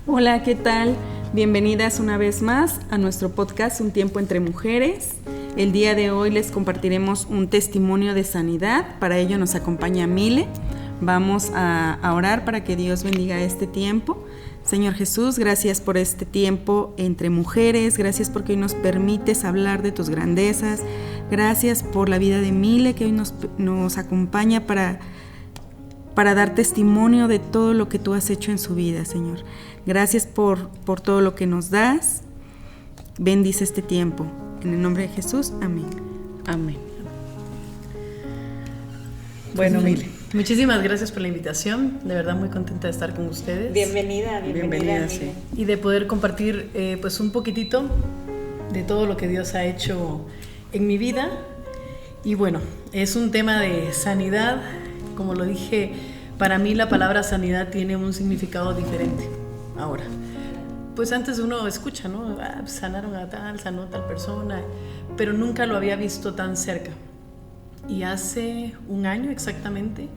Hola, ¿qué tal? Bienvenidas una vez más a nuestro podcast Un Tiempo Entre Mujeres. El día de hoy les compartiremos un testimonio de sanidad. Para ello nos acompaña Mile. Vamos a orar para que Dios bendiga este tiempo. Señor Jesús, gracias por este tiempo entre mujeres. Gracias porque hoy nos permites hablar de tus grandezas. Gracias por la vida de Mile que hoy nos acompaña para dar testimonio de todo lo que tú has hecho en su vida, Señor. Gracias por todo lo que nos das. Bendice este tiempo. En el nombre de Jesús, amén. Amén. Bueno, Mile, muchísimas gracias por la invitación. De verdad muy contenta de estar con ustedes. Bienvenida, Mile. Sí. Y de poder compartir pues un poquitito de todo lo que Dios ha hecho en mi vida. Y bueno, es un tema de sanidad. Como lo dije, para mí la palabra sanidad tiene un significado diferente ahora. Pues antes uno escucha, ¿no? Sanaron a tal, sanó a tal persona, pero nunca lo había visto tan cerca. Y hace un año exactamente,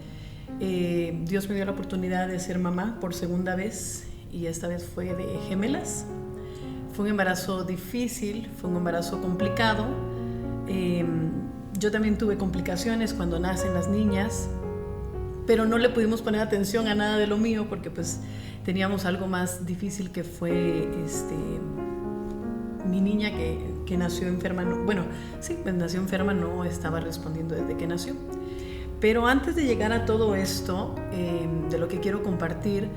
Dios me dio la oportunidad de ser mamá por segunda vez, y esta vez fue de gemelas. Fue un embarazo difícil, fue un embarazo complicado. Yo también tuve complicaciones cuando nacen las niñas, pero no le pudimos poner atención a nada de lo mío porque pues teníamos algo más difícil, que fue mi niña que nació enferma. Nació enferma, no estaba respondiendo desde que nació. Pero antes de llegar a todo esto, de lo que quiero compartir,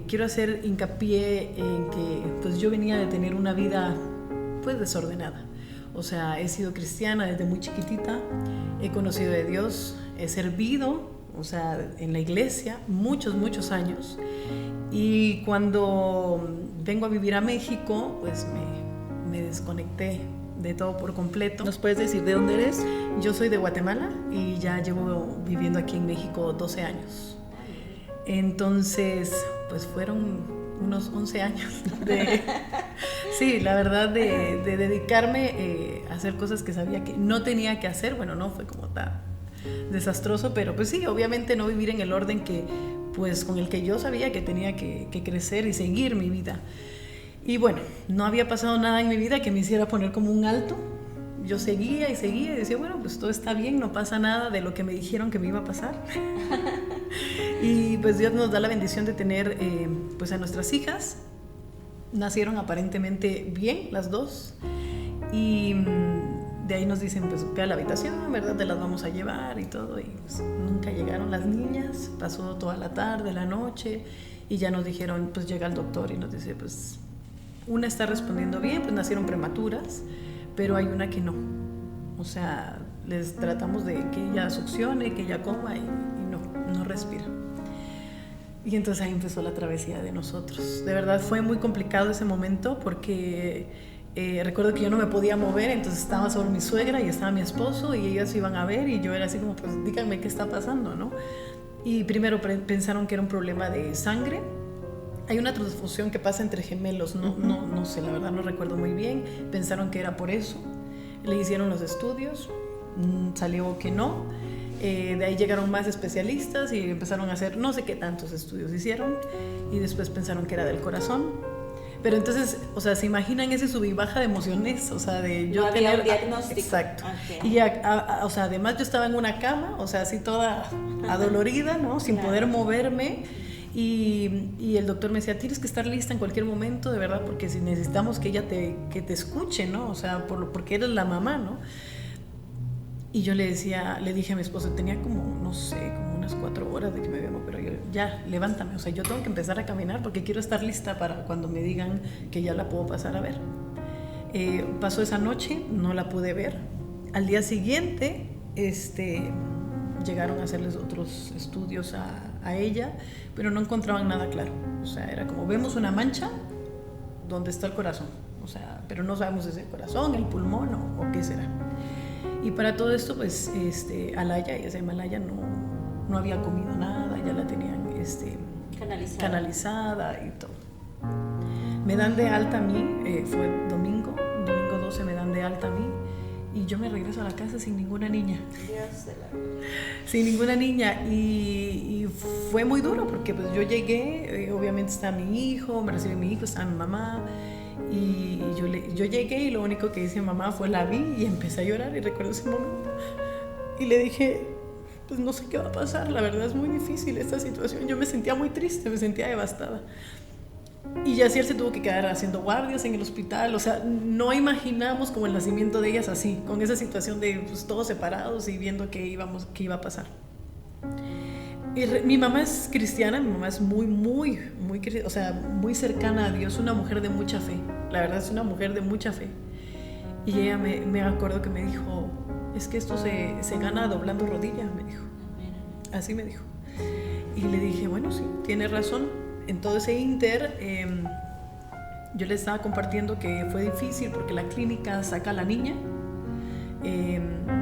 quiero hacer hincapié en que pues yo venía de tener una vida pues desordenada. O sea, he sido cristiana desde muy chiquitita, he conocido de Dios, he servido, o sea, en la iglesia muchos años, y cuando vengo a vivir a México pues me desconecté de todo por completo. ¿Nos puedes decir de dónde eres? Yo soy de Guatemala y ya llevo viviendo aquí en México 12 años. Entonces pues fueron unos 11 años sí, la verdad, de dedicarme a hacer cosas que sabía que no tenía que hacer. Bueno, no fue como tan desastroso, pero pues sí, obviamente no vivir en el orden pues con el que yo sabía que tenía que crecer y seguir mi vida. Y bueno, no había pasado nada en mi vida que me hiciera poner como un alto. Yo seguía y decía, bueno, pues todo está bien, no pasa nada de lo que me dijeron que me iba a pasar. Y pues Dios nos da la bendición de tener pues a nuestras hijas. Nacieron aparentemente bien las dos, y de ahí nos dicen, pues ve a la habitación, ¿verdad? Te las vamos a llevar y todo. Y pues nunca llegaron las niñas, pasó toda la tarde, la noche, y ya nos dijeron, pues llega el doctor y nos dice, pues una está respondiendo bien, pues nacieron prematuras, pero hay una que no. O sea, les tratamos de que ella succione, que ella coma, y no respira. Y entonces ahí empezó la travesía de nosotros. De verdad fue muy complicado ese momento porque recuerdo que yo no me podía mover, entonces estaba sobre mi suegra y estaba mi esposo y ellas iban a ver, y yo era así como, pues díganme qué está pasando, ¿no? Y primero pensaron que era un problema de sangre. Hay una transfusión que pasa entre gemelos, no sé, la verdad no recuerdo muy bien. Pensaron que era por eso. Le hicieron los estudios, salió que no. De ahí llegaron más especialistas y empezaron a hacer no sé qué tantos estudios hicieron, y después pensaron que era del corazón. Pero entonces, o sea, se imaginan ese sub y baja de emociones, o sea, de yo no había un diagnóstico. Exacto. Okay. Y o sea, además yo estaba en una cama, o sea, así toda adolorida, ¿no? Sin poder moverme. Y el doctor me decía, tienes que estar lista en cualquier momento, de verdad, porque si necesitamos que ella te escuche, ¿no? O sea, porque eres la mamá, ¿no? Y yo le dije a mi esposo, tenía como, no sé, como unas 4 horas de que me había, pero yo, ya, levántame, o sea, yo tengo que empezar a caminar porque quiero estar lista para cuando me digan que ya la puedo pasar a ver. Pasó esa noche, no la pude ver. Al día siguiente, llegaron a hacerles otros estudios a ella, pero no encontraban nada claro. O sea, era como, vemos una mancha donde está el corazón, o sea, pero no sabemos si es el corazón, el pulmón o qué será. Y para todo esto, pues, Alaya, ella se llama Alaya, no había comido nada, ya la tenían canalizada y todo. Me dan de alta a mí, fue domingo 12 me dan de alta a mí, y yo me regreso a la casa sin ninguna niña. Dios de la vida. Sin ninguna niña, y fue muy duro porque pues yo llegué, obviamente está mi hijo, me recibe mi hijo, está mi mamá. Y yo llegué y lo único que dice mamá fue la vi y empecé a llorar y recuerdo ese momento. Y le dije, pues no sé qué va a pasar, la verdad es muy difícil esta situación. Yo me sentía muy triste, me sentía devastada. Y Yaciel se tuvo que quedar haciendo guardias en el hospital, o sea, no imaginamos como el nacimiento de ellas así, con esa situación de pues, todos separados y viendo qué iba a pasar. Mi mamá es cristiana, mi mamá es muy cercana a Dios, una mujer de mucha fe, la verdad es una mujer de mucha fe. Y ella me acuerdo que me dijo, es que esto se gana doblando rodillas, me dijo. Así me dijo. Y le dije, bueno, sí, tiene razón. En todo ese inter, yo le estaba compartiendo que fue difícil porque la clínica saca a la niña.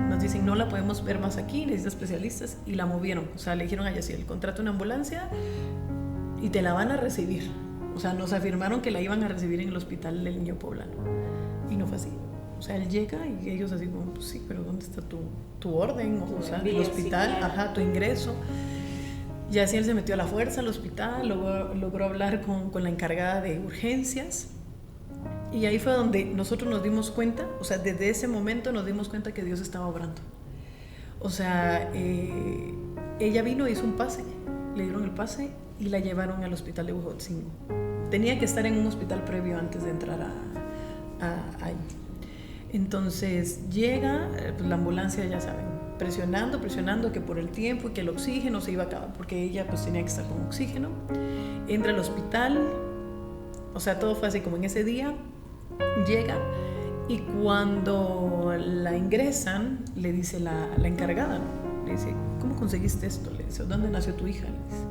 Nos dicen, no la podemos ver más aquí, necesita especialistas, y la movieron. O sea, le dijeron a Yaciel, contrata una ambulancia y te la van a recibir. O sea, nos afirmaron que la iban a recibir en el hospital del Niño Poblano. Y no fue así. O sea, él llega y ellos así como, pues sí, pero ¿dónde está tu orden? O sea, el hospital, ajá, tu ingreso. Yaciel se metió a la fuerza al hospital, logró hablar con la encargada de urgencias. Y ahí fue donde nosotros nos dimos cuenta, o sea, desde ese momento nos dimos cuenta que Dios estaba obrando. O sea, ella vino, hizo un pase, le dieron el pase y la llevaron al hospital de Huejotzingo. Tenía que estar en un hospital previo antes de entrar ahí. Entonces llega pues, la ambulancia, ya saben, presionando que por el tiempo y que el oxígeno se iba a acabar, porque ella pues tenía que estar con oxígeno. Entra al hospital, o sea, todo fue así como en ese día. Llega y cuando la ingresan, le dice la encargada, ¿no? Le dice, ¿cómo conseguiste esto? Le dice, ¿dónde nació tu hija? Le dice.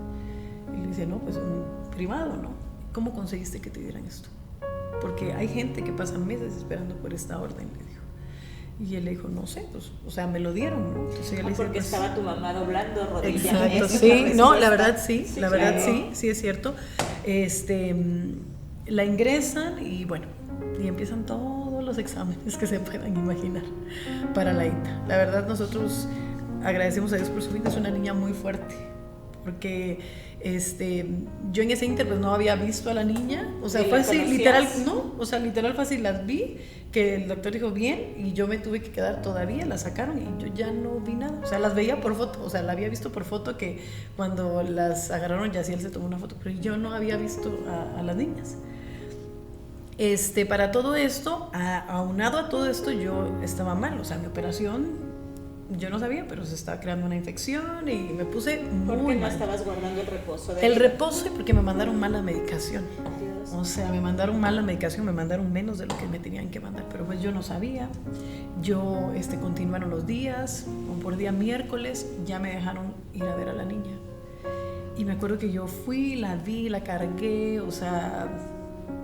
Y le dice, no, pues un privado, ¿no? ¿Cómo conseguiste que te dieran esto? Porque hay gente que pasa meses esperando por esta orden, le dijo. Y él le dijo, no sé, pues, o sea, me lo dieron, ¿no? Entonces ella le dice, porque pues, estaba tu mamá doblando rodillas. Exacto, sí, no, la verdad sí, sí, la verdad claro. sí es cierto. La ingresan y bueno, y empiezan todos los exámenes que se puedan imaginar para la Ita. La verdad nosotros agradecemos a Dios por su vida, es una niña muy fuerte, porque yo en ese inter pues no había visto a la niña, o sea, fue así, literal, no, o sea, literal fue así, las vi, que el doctor dijo bien, y yo me tuve que quedar todavía, la sacaron y yo ya no vi nada, o sea, las veía por foto, o sea, la había visto por foto, que cuando las agarraron Yaciel se tomó una foto, pero yo no había visto a las niñas. Para todo esto, aunado a todo esto, yo estaba mal, o sea, mi operación, yo no sabía, pero se estaba creando una infección y me puse muy ¿Por qué no mal. estabas guardando el reposo? El reposo, porque me mandaron mal la medicación. Dios. O sea, me mandaron mal la medicación, me mandaron menos de lo que me tenían que mandar, pero pues yo no sabía. Yo, continuaron los días, por día miércoles ya me dejaron ir a ver a la niña. Y me acuerdo que yo fui, la vi, la cargué, o sea,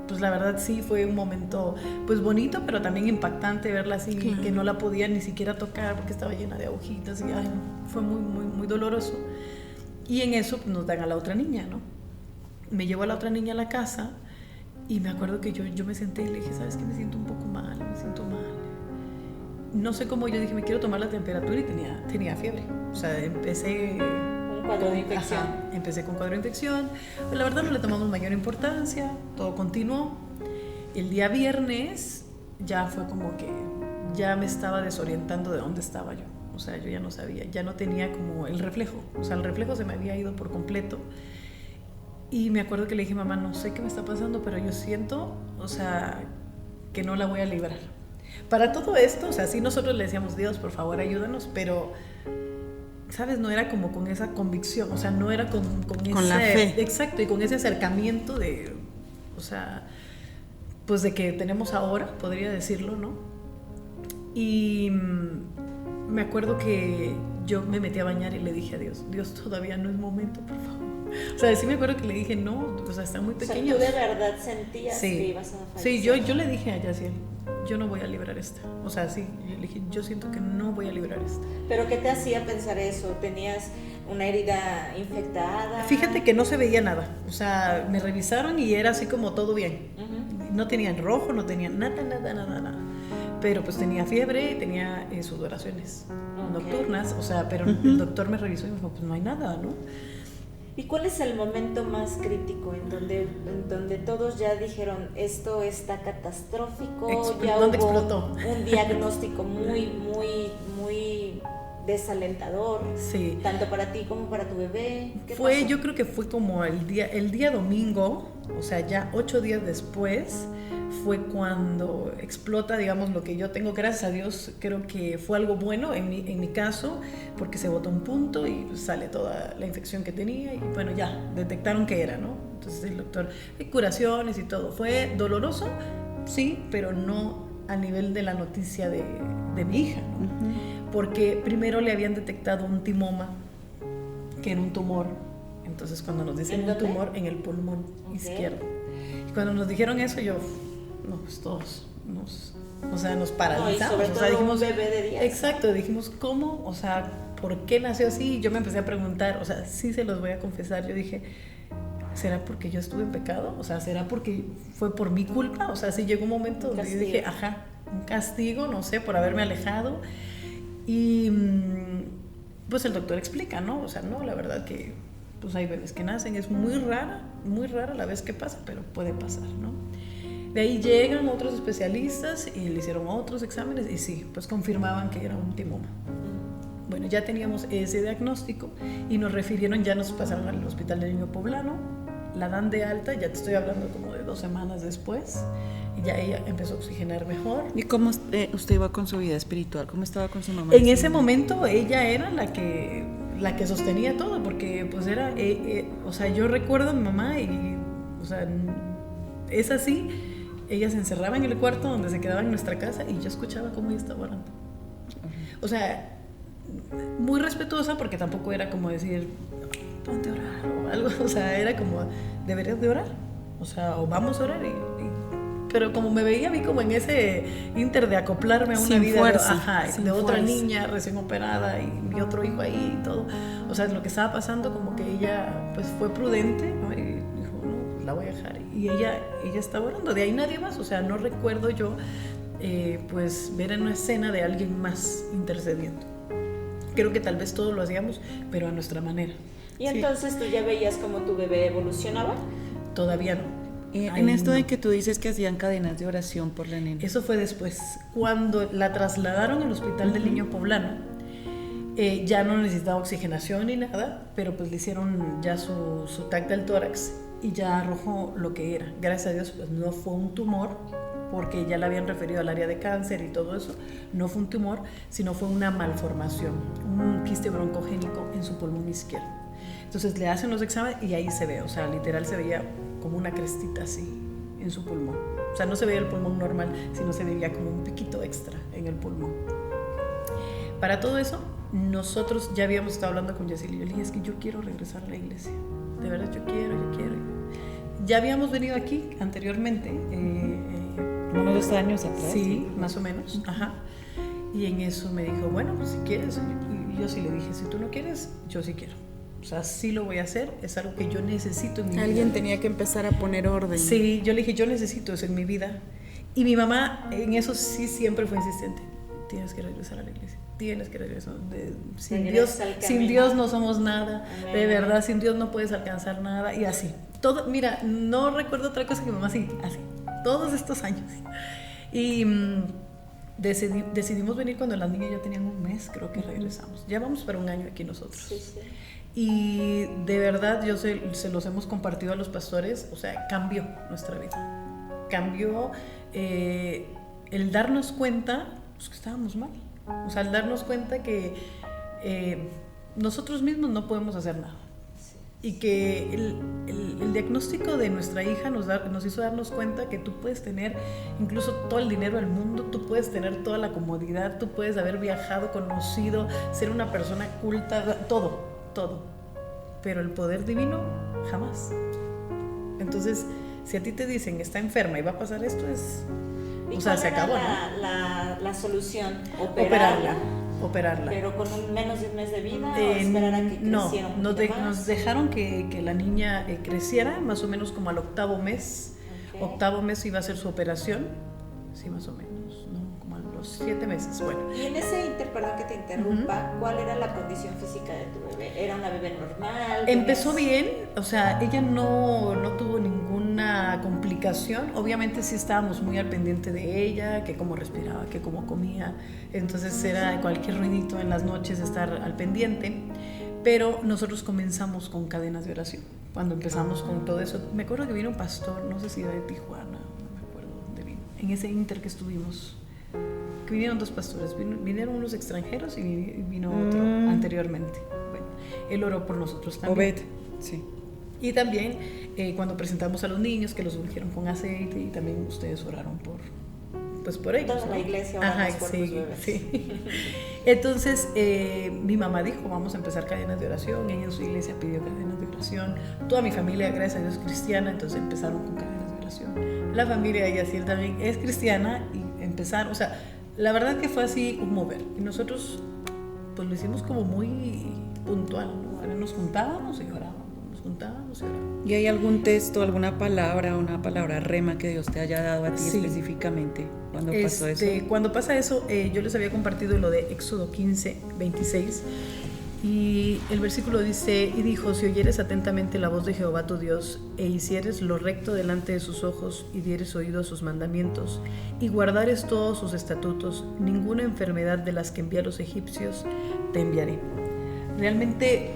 pues la verdad sí fue un momento pues bonito, pero también impactante verla así, claro, que no la podía ni siquiera tocar porque estaba llena de agujitas y ay, no, fue muy, muy, muy doloroso. Y en eso pues, nos dan a la otra niña, ¿no? Me llevo a la otra niña a la casa y me acuerdo que yo me senté y le dije, ¿sabes qué? Me siento un poco mal, me siento mal. No sé cómo, yo dije, me quiero tomar la temperatura y tenía fiebre. O sea, empecé cuadro de infección. Empecé con cuadro de infección. Pero la verdad no le tomamos mayor importancia, todo continuó. El día viernes ya fue como que ya me estaba desorientando de dónde estaba yo. O sea, yo ya no sabía, ya no tenía como el reflejo. O sea, el reflejo se me había ido por completo. Y me acuerdo que le dije, mamá, no sé qué me está pasando, pero yo siento, o sea, que no la voy a librar. Para todo esto, o sea, sí nosotros le decíamos, Dios, por favor, ayúdanos, pero ¿sabes? No era como con esa convicción, o sea, no era con ese, la fe. Exacto, y con ese acercamiento de, o sea, pues de que tenemos ahora, podría decirlo, ¿no? Y me acuerdo que yo me metí a bañar y le dije a Dios, Dios, todavía no es momento, por favor. O sea, sí me acuerdo que le dije, no, o sea, están muy pequeños. O sea, tú de verdad sentías sí, que ibas a fallecer. Sí, yo le dije a Yaciel, yo no voy a librar esta. O sea, sí, yo le dije, yo siento que no voy a librar esta. ¿Pero qué te hacía pensar eso? ¿Tenías una herida infectada? Fíjate que no se veía nada. O sea, me revisaron y era así como todo bien. Uh-huh. No tenía rojo, no tenía nada. Pero pues tenía fiebre y tenía sudoraciones nocturnas. O sea, pero el doctor me revisó y me dijo, pues no hay nada, ¿no? ¿Y cuál es el momento más crítico en donde todos ya dijeron esto está catastrófico? Ya ¿Dónde hubo explotó? un diagnóstico muy desalentador, Sí. tanto para ti como para tu bebé. ¿Qué pasó? Yo creo que fue como el día domingo, o sea, ya 8 días después, fue cuando explota, digamos, lo que yo tengo. Gracias a Dios, creo que fue algo bueno en mi caso, porque se botó un punto y sale toda la infección que tenía y bueno, ya detectaron que era, ¿no? Entonces el doctor, hay curaciones y todo. Fue doloroso, sí, pero no a nivel de la noticia de mi hija, ¿no? Uh-huh. Porque primero le habían detectado un timoma, que era un tumor. Entonces cuando nos dicen un tumor en el pulmón izquierdo. Y cuando nos dijeron eso, yo, no, pues todos nos paralizamos. No, y sobre todo dijimos, un bebé de 10. Exacto, dijimos, ¿cómo? O sea, ¿por qué nació así? Y yo me empecé a preguntar, o sea, sí se los voy a confesar, yo dije, ¿será porque yo estuve en pecado? O sea, ¿será porque fue por mi culpa? O sea, sí llegó un momento donde yo dije, un castigo, no sé, por haberme alejado. Y pues el doctor explica, ¿no? O sea, no, la verdad que pues hay bebés que nacen, es muy rara la vez que pasa, pero puede pasar, ¿no? De ahí llegan otros especialistas y le hicieron otros exámenes y sí, pues confirmaban que era un timoma. Bueno, ya teníamos ese diagnóstico y nos refirieron, ya nos pasaron al Hospital del Niño Poblano, la dan de alta, ya te estoy hablando como de 2 semanas después, y ya ella empezó a oxigenar mejor. ¿Y cómo usted iba con su vida espiritual? ¿Cómo estaba con su mamá? En ese momento ella era la que sostenía todo, porque pues era, o sea, yo recuerdo a mi mamá y, o sea, es así, ella se encerraba en el cuarto donde se quedaba en nuestra casa y yo escuchaba cómo ella estaba orando. O sea, muy respetuosa, porque tampoco era como decir, ponte a orar o algo, o sea, era como, deberías de orar, o sea, o vamos a orar pero como me veía a mí como en ese inter de acoplarme a una sin vida fuerza, de otra niña recién operada y mi otro hijo ahí y todo, o sea, lo que estaba pasando, como que ella pues fue prudente, ¿no? Y dijo, no, pues la voy a dejar, y ella estaba orando, de ahí nadie más, o sea, no recuerdo yo pues ver en una escena de alguien más intercediendo. Creo que tal vez todos lo hacíamos, pero a nuestra manera. ¿Y entonces tú ya veías cómo tu bebé evolucionaba? Todavía no. En esto de que tú dices que hacían cadenas de oración por la nena. Eso fue después. Cuando la trasladaron al Hospital del Niño Poblano, ya no necesitaba oxigenación ni nada, pero pues le hicieron ya su TAC del tórax y ya arrojó lo que era. Gracias a Dios, pues no fue un tumor, porque ya la habían referido al área de cáncer y todo eso. No fue un tumor, sino fue una malformación, un quiste broncogénico en su pulmón izquierdo. Entonces le hacen los exámenes y ahí se ve, o sea, literal se veía como una crestita así en su pulmón. O sea, no se veía el pulmón normal, sino se veía como un piquito extra en el pulmón. Para todo eso, nosotros ya habíamos estado hablando con Yacil y yo le dije, es que yo quiero regresar a la iglesia. De verdad, yo quiero. Ya habíamos venido aquí anteriormente. Unos 2 años atrás. Sí, más o menos. Ajá. Y en eso me dijo, bueno, pues si quieres. Y yo sí le dije, si tú no quieres, yo sí quiero. O sea, sí lo voy a hacer, es algo que yo necesito en mi vida. Alguien tenía que empezar a poner orden. Sí, yo le dije, yo necesito eso en mi vida. Y mi mamá en eso sí siempre fue insistente. Tienes que regresar a la iglesia, tienes que regresar. Sin Dios no somos nada. Amén. De verdad, sin Dios no puedes alcanzar nada. Y así. Todo, mira, no recuerdo otra cosa que mi mamá así, todos estos años. Y decidimos venir cuando las niñas ya tenían 1 mes, creo que regresamos. Ya vamos para 1 año aquí nosotros. Sí, sí. Y de verdad se los hemos compartido a los pastores, o sea, cambió nuestra vida. Cambió el darnos cuenta pues, que estábamos mal. O sea, el darnos cuenta que nosotros mismos no podemos hacer nada. Y que el diagnóstico de nuestra hija nos hizo darnos cuenta que tú puedes tener incluso todo el dinero del mundo, tú puedes tener toda la comodidad, tú puedes haber viajado, conocido, ser una persona culta, todo. Pero el poder divino, jamás. Entonces, si a ti te dicen está enferma y va a pasar esto, o sea, se acabó, ¿no? La solución, operarla. Pero con menos de 1 mes de vida, o esperar a que creciera un poquito más. Nos dejaron que la niña creciera, más o menos como al 8º mes. Okay. 8º mes iba a ser su operación, sí, más o menos, ¿no? Como al unos 7 meses. Bueno. Y en ese inter, perdón que te interrumpa, ¿cuál era la condición física de tu bebé? ¿Era una bebé normal? Empezó bien, o sea, ella no tuvo ninguna complicación. Obviamente sí estábamos muy al pendiente de ella, que cómo respiraba, que cómo comía. Entonces era cualquier ruidito en las noches estar al pendiente. Pero nosotros comenzamos con cadenas de oración. Cuando empezamos con todo eso, me acuerdo que vino un pastor, no sé si era de Tijuana, no me acuerdo dónde vino, en ese inter que estuvimos, que vinieron 2 pastores, vinieron unos extranjeros y vino otro anteriormente. Bueno, él oró por nosotros también. Obed, sí. Y también cuando presentamos a los niños, que los ungieron con aceite, y también ustedes oraron por ellos. Toda la iglesia oramos por los bebés. Sí. Entonces mi mamá dijo, vamos a empezar cadenas de oración. Ella en su iglesia pidió cadenas de oración. Toda mi familia, gracias a Dios, es cristiana, entonces empezaron con cadenas de oración. La familia de Yaciel también es cristiana y empezaron, o sea, la verdad que fue así un mover. Y nosotros pues lo hicimos como muy puntual, ¿no? Ahora nos juntábamos y orábamos. ¿Y hay algún texto, alguna palabra, una palabra rema que Dios te haya dado a ti específicamente cuando pasó eso? Cuando pasa eso, yo les había compartido lo de Éxodo 15, 26, y el versículo dice, y dijo, si oyeres atentamente la voz de Jehová tu Dios, e hicieres lo recto delante de sus ojos, y dieres oído a sus mandamientos, y guardares todos sus estatutos, ninguna enfermedad de las que envié a los egipcios te enviaré. Realmente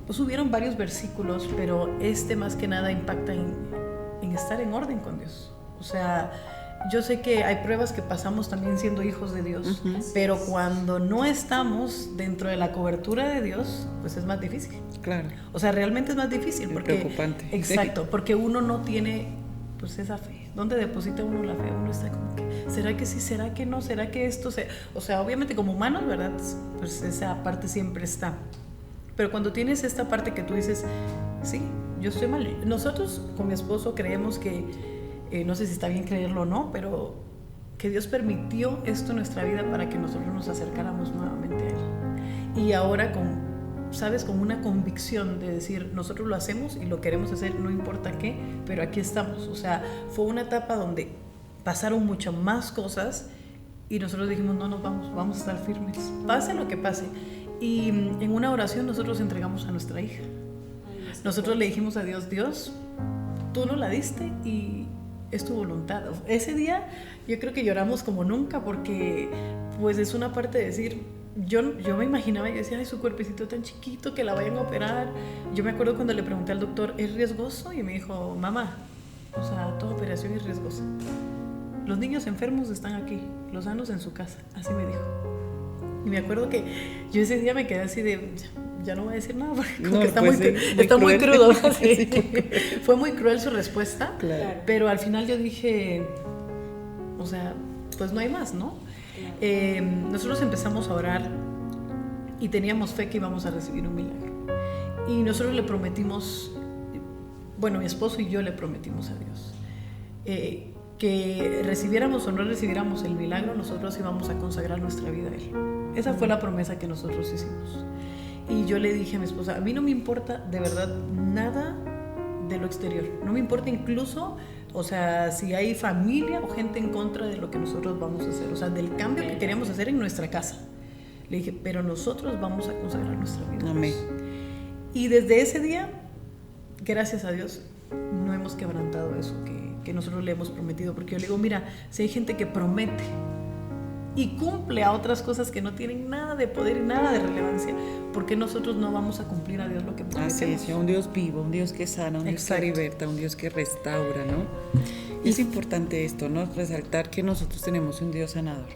pues hubieron varios versículos, pero más que nada impacta en estar en orden con Dios. O sea, yo sé que hay pruebas que pasamos también siendo hijos de Dios, pero cuando no estamos dentro de la cobertura de Dios, pues es más difícil. Claro. O sea, realmente es más difícil. Es preocupante. Exacto, porque uno no tiene pues esa fe. ¿Dónde deposita uno la fe? Uno está como que, ¿será que sí? ¿Será que no? ¿Será que esto? O sea, obviamente como humanos, ¿verdad? Pues esa parte siempre está. Pero cuando tienes esta parte que tú dices, sí, yo estoy mal. Nosotros con mi esposo creemos que, no sé si está bien creerlo o no, pero que Dios permitió esto en nuestra vida para que nosotros nos acercáramos nuevamente a Él. Y ahora con una convicción de decir, nosotros lo hacemos y lo queremos hacer, no importa qué, pero aquí estamos. O sea, fue una etapa donde pasaron muchas más cosas y nosotros dijimos, no nos vamos a estar firmes, pase lo que pase. Y en una oración nosotros entregamos a nuestra hija. Nosotros le dijimos a Dios, Dios, tú nos la diste y es tu voluntad. Ese día yo creo que lloramos como nunca porque pues es una parte de decir, yo me imaginaba, yo decía, ay, su cuerpecito tan chiquito que la vayan a operar. Yo me acuerdo cuando le pregunté al doctor, ¿es riesgoso? Y me dijo, mamá, o sea, toda operación es riesgosa. Los niños enfermos están aquí, los sanos en su casa. Así me dijo. Y me acuerdo que yo ese día me quedé así de, ya no voy a decir nada porque como que está muy crudo. Sí. Fue muy cruel su respuesta, claro. Pero al final yo dije, o sea, pues no hay más, ¿no? Nosotros empezamos a orar y teníamos fe que íbamos a recibir un milagro. Y nosotros le prometimos, bueno, mi esposo y yo le prometimos a Dios que recibiéramos o no recibiéramos el milagro, nosotros íbamos a consagrar nuestra vida a Él. Esa fue la promesa que nosotros hicimos. Y yo le dije a mi esposa, a mí no me importa de verdad nada de lo exterior. No me importa incluso, o sea, si hay familia o gente en contra de lo que nosotros vamos a hacer. O sea, del cambio que queríamos hacer en nuestra casa. Le dije, pero nosotros vamos a consagrar nuestra vida. Amén. Y desde ese día, gracias a Dios, no hemos quebrantado eso que nosotros le hemos prometido. Porque yo le digo, mira, si hay gente que promete y cumple a otras cosas que no tienen nada de poder y nada de relevancia, ¿por qué nosotros no vamos a cumplir a Dios lo que prometemos? Así es, un Dios vivo, un Dios que sana, un Dios que liberta, un Dios que restaura, ¿no? Y es importante esto, ¿no? Resaltar que nosotros tenemos un Dios sanador.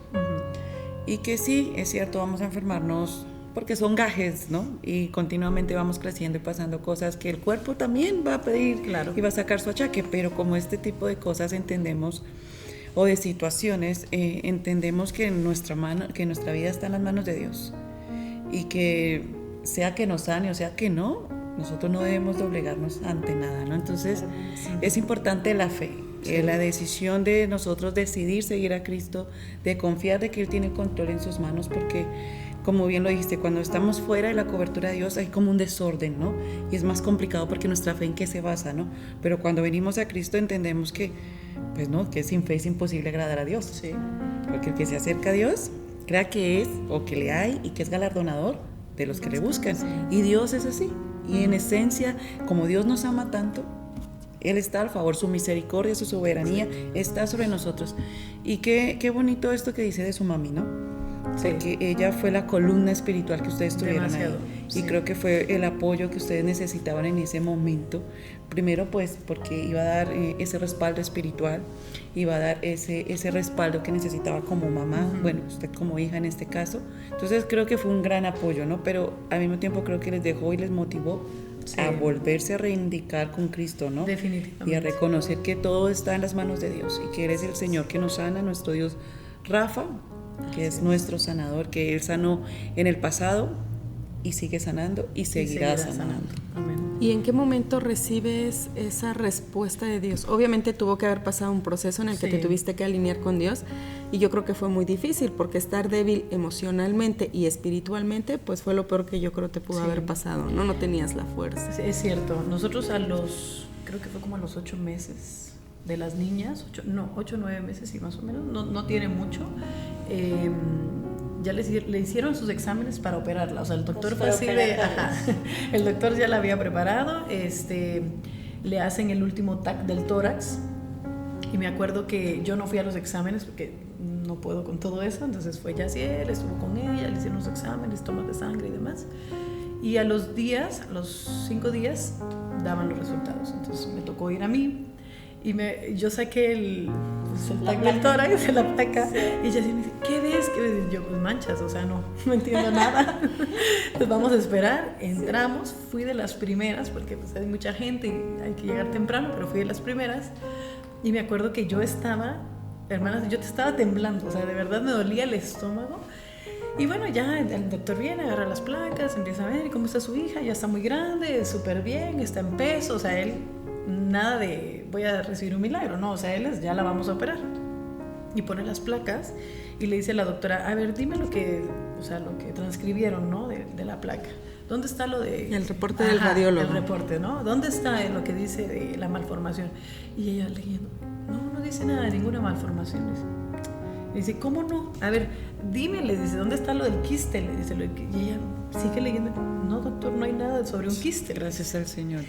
Y que sí, es cierto, vamos a enfermarnos porque son gajes, ¿no? Y continuamente vamos creciendo y pasando cosas que el cuerpo también va a pedir, claro, y va a sacar su achaque, pero como este tipo de cosas entendemos, o de situaciones, entendemos que nuestra vida está en las manos de Dios y que sea que nos sane o sea que no, nosotros no debemos doblegarnos ante nada, ¿no? Entonces es importante la fe, la decisión de nosotros decidir seguir a Cristo, de confiar de que Él tiene control en sus manos, porque como bien lo dijiste, cuando estamos fuera de la cobertura de Dios hay como un desorden, ¿no? Y es más complicado porque nuestra fe en qué se basa, ¿no? Pero cuando venimos a Cristo entendemos que, pues no, que sin fe es imposible agradar a Dios. Sí. Porque el que se acerca a Dios, crea que es, o que le hay, y que es galardonador de los que le buscan. Y Dios es así. Y en esencia, como Dios nos ama tanto, Él está al favor, su misericordia, su soberanía está sobre nosotros. Y qué bonito esto que dice de su mami, ¿no? Porque ella fue la columna espiritual que ustedes tuvieron Demasiado, ahí. sí. Y creo que fue el apoyo que ustedes necesitaban en ese momento. Primero, pues, porque iba a dar ese respaldo espiritual, iba a dar ese respaldo que necesitaba como mamá, bueno, usted como hija en este caso. Entonces creo que fue un gran apoyo, ¿no? Pero al mismo tiempo creo que les dejó y les motivó a volverse a reivindicar con Cristo, ¿no? Definitivamente. Y a reconocer que todo está en las manos de Dios y que Él es el Señor que nos sana, nuestro Dios Rafa, que es nuestro sanador, que Él sanó en el pasado y sigue sanando y seguirá sanando. Amén. ¿Y en qué momento recibes esa respuesta de Dios? Obviamente tuvo que haber pasado un proceso en el que te tuviste que alinear con Dios, y yo creo que fue muy difícil porque estar débil emocionalmente y espiritualmente pues fue lo peor que yo creo te pudo haber pasado, ¿no? No tenías la fuerza. Es cierto, nosotros creo que fue como a los 8 meses de las niñas, 8 o 9 meses, sí, más o menos, no tiene mucho, ya le hicieron sus exámenes para operarla, o sea, el doctor fue así de, el doctor ya la había preparado, le hacen el último TAC del tórax, y me acuerdo que yo no fui a los exámenes porque no puedo con todo eso, entonces fue Yaciel, estuvo con ella, le hicieron los exámenes, tomas de sangre y demás, y a los 5 días daban los resultados, entonces me tocó ir a mí. Y yo saqué el TAC del tórax, la placa, y ella me dice, ¿qué ves? Yo, pues manchas, o sea, no entiendo nada. Entonces vamos a esperar, entramos, fui de las primeras, porque pues hay mucha gente y hay que llegar temprano, pero fui de las primeras, y me acuerdo que yo estaba, hermanas, yo te estaba temblando, o sea, de verdad me dolía el estómago. Y bueno, ya el doctor viene, agarra las placas, empieza a ver cómo está su hija, ya está muy grande, súper bien, está en peso, o sea, él nada de voy a recibir un milagro, no, o sea, ya la vamos a operar. Y pone las placas y le dice a la doctora, a ver, dime lo que transcribieron, ¿no? De la placa. ¿Dónde está lo de...? El reporte del radiólogo. El reporte, ¿no? ¿Dónde está lo que dice de la malformación? Y ella leyendo, no dice nada de ninguna malformación. Le dice, ¿cómo no? A ver, dime, le dice, ¿dónde está lo del quiste? Le dice, y ella sigue leyendo, no, doctor, no hay nada sobre un quiste. Gracias al Señor.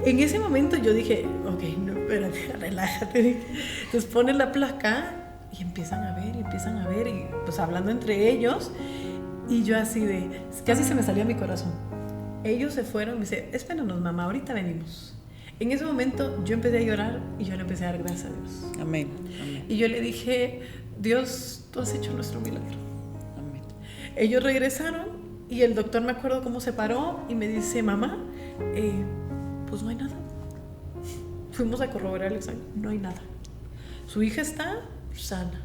En ese momento yo dije, ok, no, espérate, relájate. Entonces pone la placa y empiezan a ver, y pues hablando entre ellos, y yo así casi se me salía mi corazón. Ellos se fueron, me dice, espéranos, mamá, ahorita venimos. En ese momento yo empecé a llorar y yo le empecé a dar gracias a Dios. Amén. Amén. Y yo le dije, Dios, tú has hecho nuestro milagro. Amén. Ellos regresaron y el doctor, me acuerdo cómo se paró y me dice, mamá, pues no hay nada. Fuimos a corroborar el examen, no hay nada. Su hija está sana.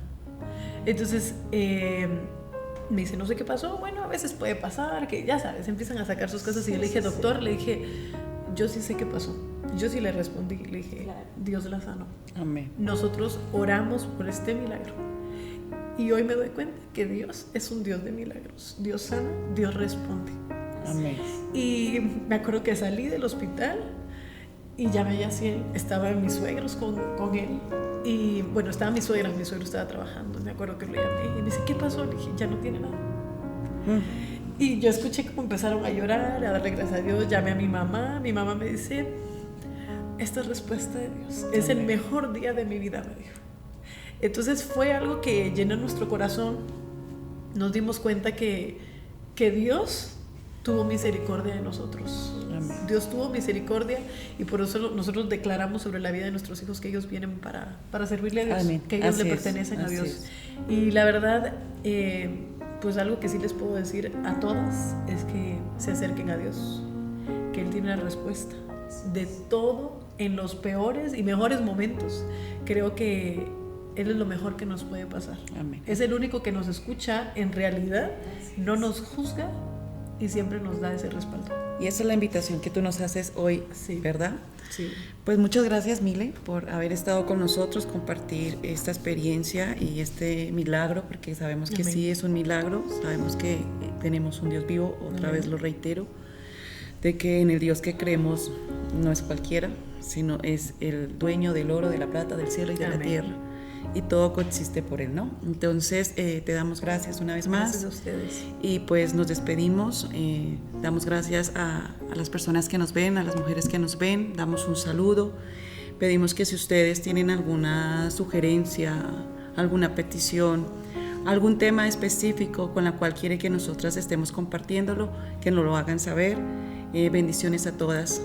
Entonces me dice, no sé qué pasó. Bueno, a veces puede pasar, que ya sabes, empiezan a sacar sus cosas. Y yo le dije, doctor, le dije, yo sí sé qué pasó. Yo sí le respondí, le dije, Dios la sanó. Amén. Nosotros oramos por este milagro. Y hoy me doy cuenta que Dios es un Dios de milagros. Dios sana, Dios responde. Amén. Y me acuerdo que salí del hospital y llamé a Yaciel. Estaban mis suegros con él. Y bueno, estaba mi suegro estaba trabajando. Me acuerdo que lo llamé y me dice, ¿qué pasó? Le dije, ya no tiene nada. Y yo escuché cómo empezaron a llorar, a darle gracias a Dios. Llamé a mi mamá me dice, esta es respuesta de Dios. Es el mejor día de mi vida, me dijo. Entonces fue algo que llenó nuestro corazón. Nos dimos cuenta que Dios tuvo misericordia de nosotros. Amén. Dios tuvo misericordia y por eso nosotros declaramos sobre la vida de nuestros hijos que ellos vienen para servirle a Dios. Amén. Que ellos así le pertenecen a Dios. Es. Y la verdad, pues algo que sí les puedo decir a todas es que se acerquen a Dios, que Él tiene la respuesta de todo en los peores y mejores momentos. Creo que Él es lo mejor que nos puede pasar. Amén. Es el único que nos escucha en realidad, no nos juzga y siempre nos da ese respaldo. Y esa es la invitación que tú nos haces hoy, Sí. ¿verdad? Sí. Pues muchas gracias, Mile, por haber estado con nosotros, compartir esta experiencia y este milagro, porque sabemos que Amén. sí es un milagro, sabemos que tenemos un Dios vivo, otra Amén. vez lo reitero, de que en el Dios que creemos no es cualquiera, sino es el dueño del oro, de la plata, del cielo y de la Amén. tierra, y todo coexiste por Él, ¿no? Entonces, te damos gracias una vez más. Gracias a ustedes. Y pues nos despedimos, damos gracias a las personas que nos ven, a las mujeres que nos ven, damos un saludo. Pedimos que si ustedes tienen alguna sugerencia, alguna petición, algún tema específico con la cual quiere que nosotras estemos compartiéndolo, que nos lo hagan saber. Bendiciones a todas.